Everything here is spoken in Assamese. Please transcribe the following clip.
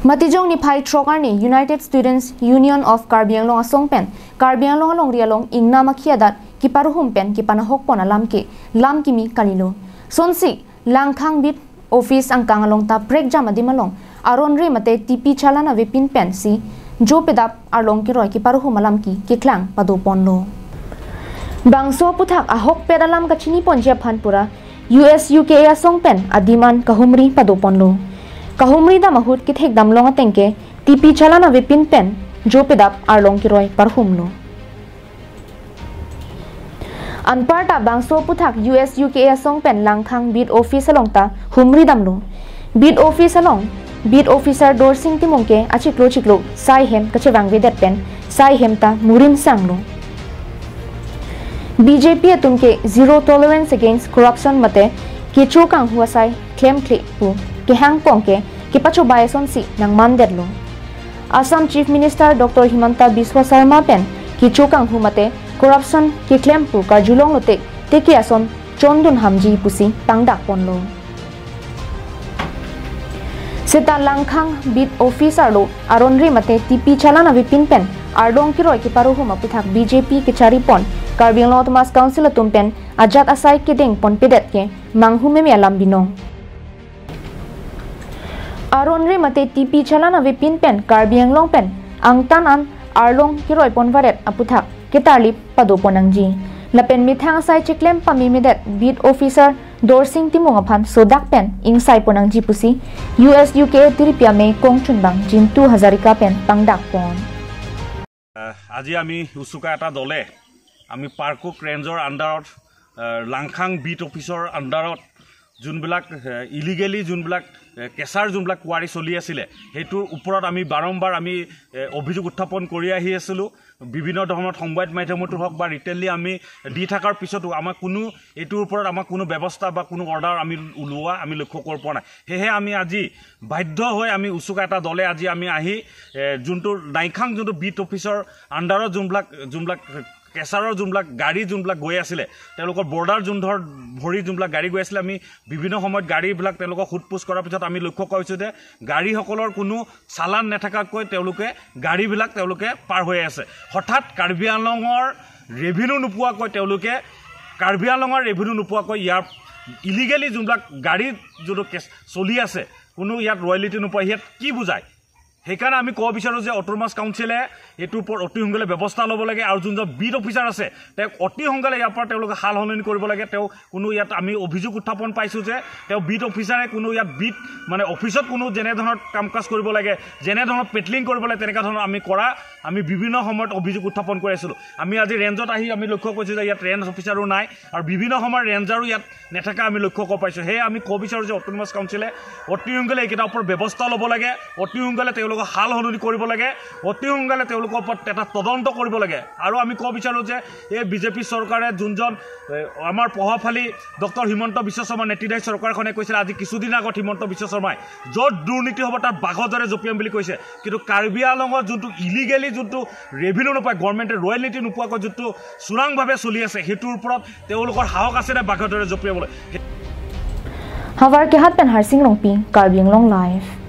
Matijong ni Pai Trokarni United Students Union of Karbi Anglong Asong Pen Karbi Anglong along rialong ingna makhiadat ki paruhum pen ki panahok pon lam ki mi kalilo sonsi Langkhang bit office angkang along ta break jam adimalong aronre mate TP Challan ave pin pen si jo pedap arlong ki roi ki paruhum alam ki klang pado ponlo bangso puthak ahok pedalam ka chini ponjia phanpura USUKA asong pen adiman kahumri pado ponlo kahumri da mahut ki thek damlong atengke TP Challan ave pin pen jo pedap arlong ki roi parhum lo Anparta bangso puthak USUKA asong pen Langkhang bid office along ta humri damlo bid office along bid officer dor sing timongke achiklo sai hem kachewang vedet pen sai hem ta murin sanglo BJP atumke zero tolerance against corruption mate ki chokang huwa sai claim pu ki hang pongke ki pacho bayason si nang mandedlo Assam Chief Minister Dr. Himanta Biswa Sarma pen ki chokang hu mate corruption ki claim pu ka julong lote teki ason chondun hamji pusi pangdak ponlo seta Langkhang bid officer lo aronre mate TP Challan ave pin pen arlong ki roi ki paruhum aputhak BJP ki chari pon Karbi Anglong Autonomous Council atumpen ajat asai ki deng pon pedet ke manghume me alam binong aronre mate TP Challan ave pin pen Karbi Anglong pen angtan an arlong ki roi pon varet aputhak ketarlip pado ponangji lapen mithang sai chiklem pami medet bid officer dorsing timong aphan sodak pen ingsai ponangji pusi USUKA tiripia me kongchun bang jin 2000 ka pen pangdak pon আজি আমি USUKA এটা দলে আমি পাৰ্কুক ৰেঞ্জৰ আন্ডাৰত লাংখাং বিট অফিচৰ আন্ডাৰত যোনবিলাক ইলিগেলি যোনবিলাক কেসাৰ যোনবিলাক কোৱাৰি চলি আছিল হেতুৰ ওপৰত আমি বাৰম্বাৰ আমি অভিযোগ উত্থাপন কৰি আহি আছিলো বিভিন্ন ধৰণৰ সংবাদ মাধ্যমতো হক বা ৰিটেলি আমি দি থাকাৰ পিছতো আমাৰ কোনো এটোৰ ওপৰত আমাৰ কোনো ব্যৱস্থা বা কোনো অৰ্ডাৰ আমি উলোৱা আমি লক্ষ্য কৰ পোৱা নাই হেহে আমি আজি বাধ্য হৈ আমি USUKA এটা দলে আজি আমি আহি যোনটো লাংখাং যোনটো বিট অফিচৰ আন্ডাৰত যোনবিলাক কেসাৰৰ যোনবিলাক গাড়ী যোনবিলাক গৈ আছিলে তেওঁলোকৰ বৰ্ডাৰ যোনধৰ ভৰি যোনবিলাক গাড়ী গৈ আছিলে আমি বিভিন্ন সময়ত গাড়ীবিলাক তেওঁলোকক হুটপুছ কৰাৰ পিছত আমি লক্ষ্য কৰিছো যে গাড়ীসকলৰ কোনো চালান নেথাকাকৈ তেওঁলোকে গাড়ীবিলাক তেওঁলোকে পাৰ হৈ আছে হঠাৎ কাৰ্বি আংলঙৰ ৰেভিনিউ নোপোৱাকৈ তেওঁলোকে কাৰ্বি আংলঙৰ ৰেভিনিউ নোপোৱাকৈ ইয়াৰ ইলিগেলি যোনবিলাক গাড়ী যোনটো চলি আছে কোনো ইয়াত ৰয়েলিটি নোপোৱা ইয়াত কি বুজায় হেকাৰণে আমি কব বিচাৰো যে অটোনমাস কাউন্সিলে এটো ওপৰত অতি সংগলে ব্যৱস্থা ল'ব লাগে আৰু যোনজন বিট অফিচাৰ আছে তেওঁ অতি সংগলে ইয়াৰ পৰা তেওঁলোকে হাল হলনি কৰিব লাগে তেওঁ কোনো ইয়াত আমি অভিযোগ উত্থাপন পাইছো যে তেওঁ বিট অফিচাৰে কোনো ইয়াত বিট মানে অফিচত কোনো যেনে ধৰণৰ কামকাজ কৰিব লাগে যেনে ধৰণৰ পেটলিং কৰিব লাগে তেনেকা ধৰণৰ আমি বিভিন্ন সময়ত অভিযোগ উত্থাপন কৰি আছিলো আমি আজি ৰেঞ্জত আহি আমি লক্ষ্য কৰিছো যে ইয়াত ৰেঞ্জ অফিচাৰো নাই আৰু বিভিন্ন সময়ত ৰেঞ্জাৰো ইয়াত নেথাকা আমি লক্ষ্য কৰিব পাইছো হে আমি কব বিচাৰো যে অটোনমাস কাউন্সিলে অতি সংগলে এইকেইটাৰ ওপৰত ব্যৱস্থা ল'ব লাগে অতি সংগলে হাল হলনি কৰিব লাগে অতি সংগলে তেওঁলোকৰ ওপৰত এটা তদন্ত কৰিব লাগে আৰু আমি কব বিচাৰো যে এই বিজেপি চৰকাৰে যোনজন আমাৰ প্ৰভাৱশালী ডক্টৰ হিমন্ত বিশ্ব শৰ্মা নেতৃত্বাধীন চৰকাৰখনে কৈছিল আজি কিছুদিন আগত হিমন্ত বিশ্ব শৰ্মাই য'ত দুৰ্নীতি হ'ব তাৰ বাঘদৰে জপিয়াম বুলি কৈছে কিন্তু কাৰ্বি আংলঙত যোনটো ইলিগেলি যোনটো ৰেভিনিউ নোপায় গভৰ্ণমেণ্টে ৰয়েলিটি নোপোৱাকৈ যোনটো চোৰাংভাৱে চলি আছে সেইটোৰ ওপৰত তেওঁলোকৰ সাহস আছে নে বাঘদৰে জপিয়াবলৈ হাৱাৰ কে হাত পেন হাৰসিং লংপি কাৰ্বি আংলং লাইভ